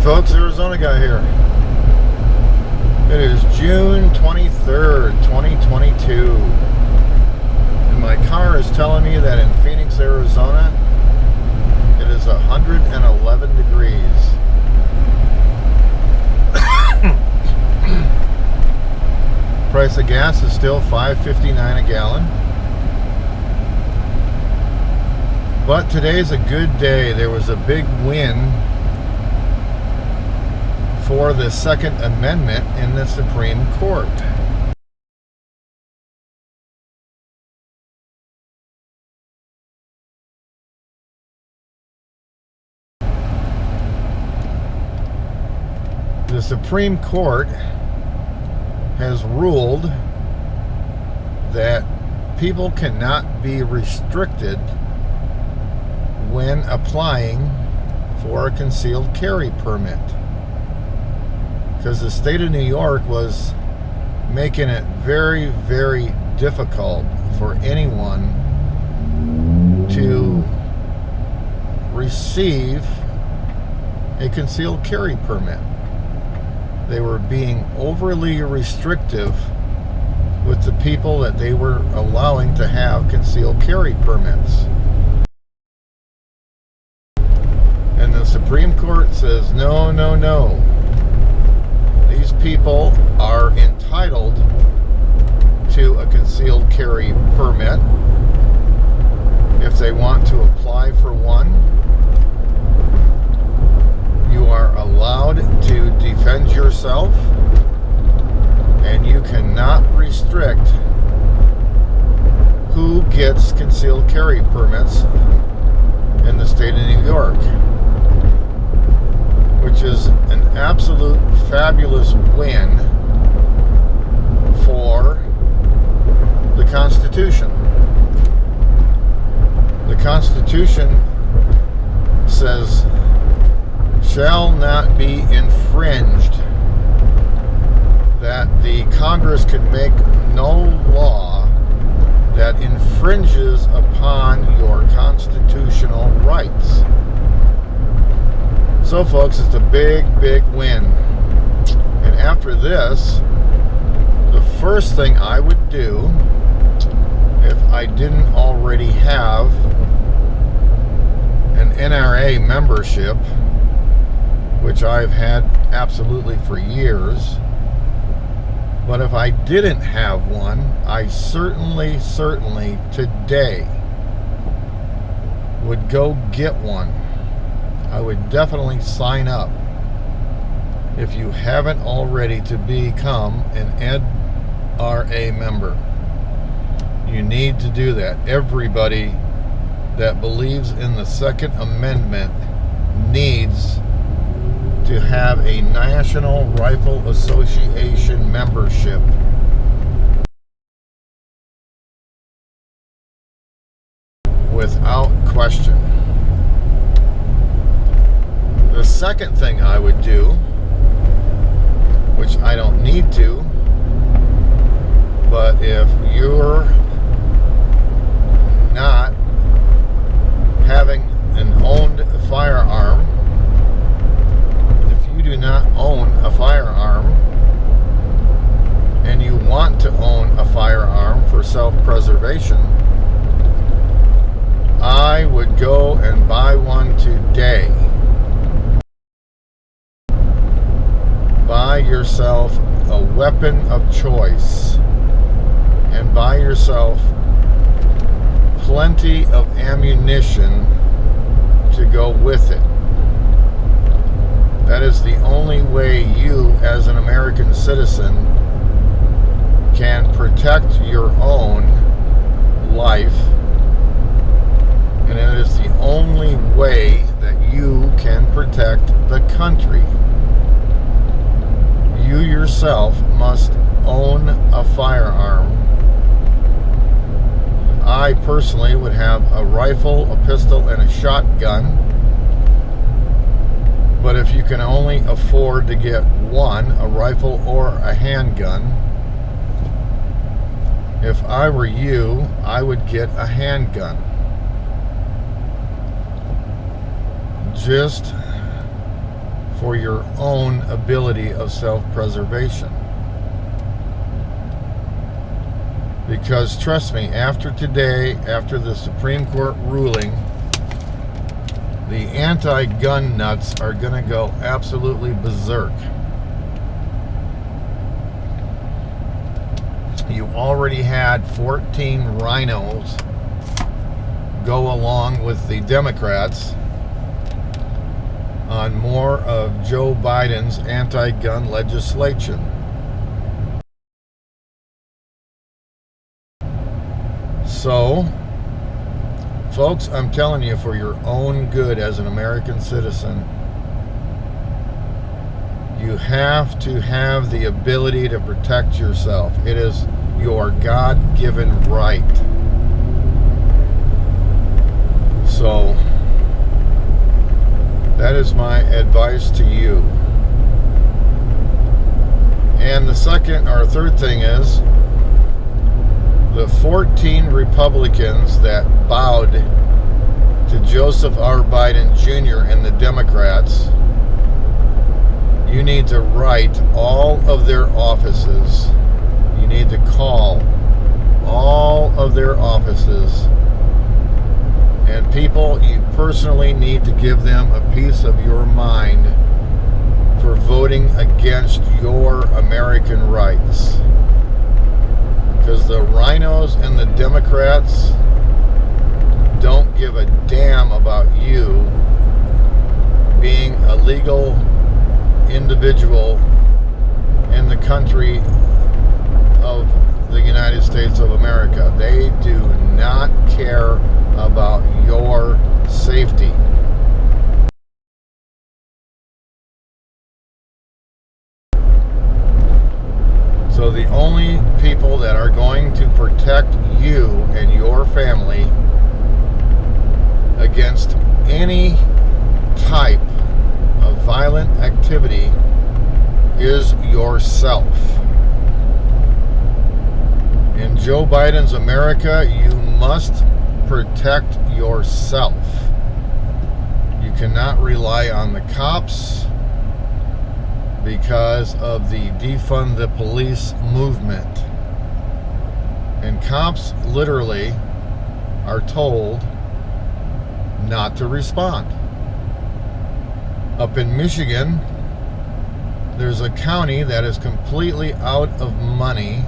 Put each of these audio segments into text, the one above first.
Folks, Arizona guy here. It is June 23rd, 2022. And my car is telling me that in Phoenix, Arizona, it is 111 degrees. Price of gas is still $5.59 a gallon. But today's a good day. There was a big win for the Second Amendment in the Supreme Court. The Supreme Court has ruled that people cannot be restricted when applying for a concealed carry permit, because the state of New York was making it very, very difficult for anyone to receive a concealed carry permit. They were being overly restrictive with the people that they were allowing to have concealed carry permits. And the Supreme Court says, no, no, no. These people are entitled to a concealed carry permit if they want to apply for one. You are allowed to defend yourself, and you cannot restrict who gets concealed carry permits in the state of New York, which is an absolute fabulous win for the Constitution. The Constitution says shall not be infringed, that the Congress can make no law that infringes upon your constitutional rights. So folks, it's a big, big win. And after this, the first thing I would do, if I didn't already have an NRA membership, which I've had absolutely for years, but if I didn't have one, I certainly today would go get one. I would definitely sign up, if you haven't already, to become an NRA member. You need to do that. Everybody that believes in the Second Amendment needs to have a National Rifle Association membership. Without question. The second thing I would do, which I don't need to, but if you're not having an owned firearm, if you do not own a firearm and you want to own a firearm for self-preservation, I would go and buy one today. Buy yourself a weapon of choice, and buy yourself plenty of ammunition to go with it. That is the only way you, as an American citizen, can protect your own life, and it is the only way that you can protect the country. You yourself must own a firearm. I personally would have a rifle, a pistol, and a shotgun. But if you can only afford to get one, a rifle or a handgun, if I were you, I would get a handgun. Just for your own ability of self-preservation. Because trust me, after today, after the Supreme Court ruling, the anti-gun nuts are going to go absolutely berserk. You already had 14 rhinos go along with the Democrats on more of Joe Biden's anti-gun legislation. So, folks, I'm telling you, for your own good as an American citizen, you have to have the ability to protect yourself. It is your God-given right. So, that is my advice to you. And the second or third thing is, the 14 Republicans that bowed to Joseph R. Biden Jr. and the Democrats, you need to write all of their offices. You need to call all of their offices. And people, you personally need to give them a piece of your mind for voting against your American rights. Because the rhinos and the Democrats don't give a damn about you being a legal individual in the country of the United States of America. They do not care about your safety. So the only people that are going to protect you and your family against any type of violent activity is yourself. In Joe Biden's America, you must protect yourself. You cannot rely on the cops because of the defund the police movement. And cops literally are told not to respond. Up in Michigan, there's a county that is completely out of money.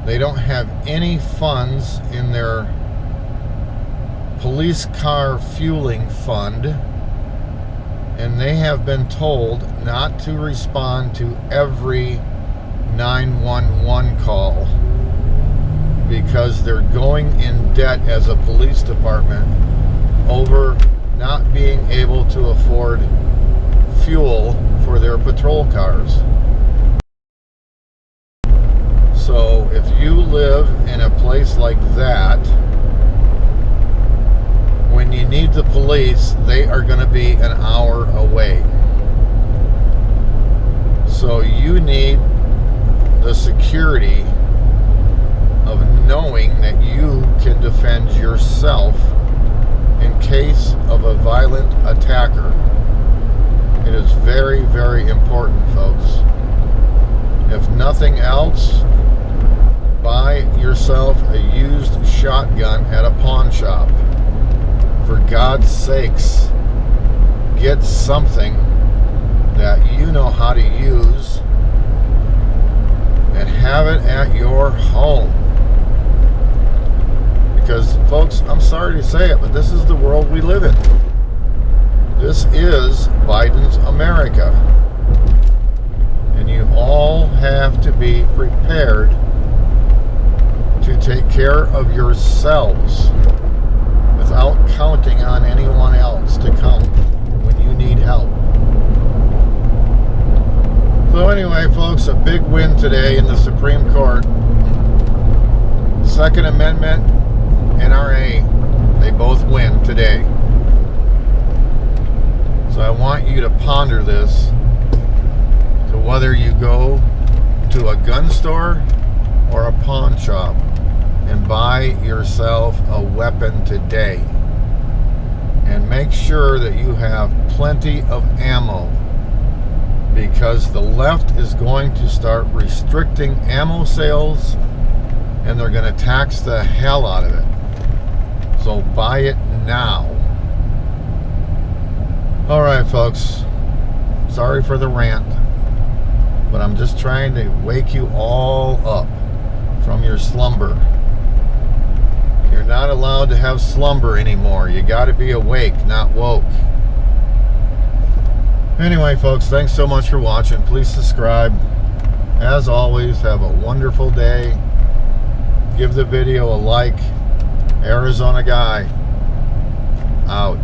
They don't have any funds in their police car fueling fund, and they have been told not to respond to every 911 call because they're going in debt as a police department over not being able to afford fuel for their patrol cars. So if you live in a place like that, when you need the police, they are going to be an hour away. So you need the security of knowing that you can defend yourself in case of a violent attacker. It is very, very important, folks. If nothing else, buy yourself a used shotgun at a pawn shop. For God's sakes, get something that you know how to use and have it at your home. Because, folks, I'm sorry to say it, but this is the world we live in. This is Biden's America. And you all have to be prepared to take care of yourselves without counting on anyone else to come when you need help. So anyway, folks, a big win today in the Supreme Court. Second Amendment, NRA, they both win today. So I want you to ponder this, to whether you go to a gun store or a pawn shop and buy yourself a weapon today and make sure that you have plenty of ammo, because the left is going to start restricting ammo sales, and they're going to tax the hell out of it. So buy it now. All right, folks. Sorry for the rant, but I'm just trying to wake you all up from your slumber. You're not allowed to have slumber anymore. You got to be awake, not woke. Anyway, folks, thanks so much for watching. Please subscribe. As always, have a wonderful day. Give the video a like. Arizona Guy out.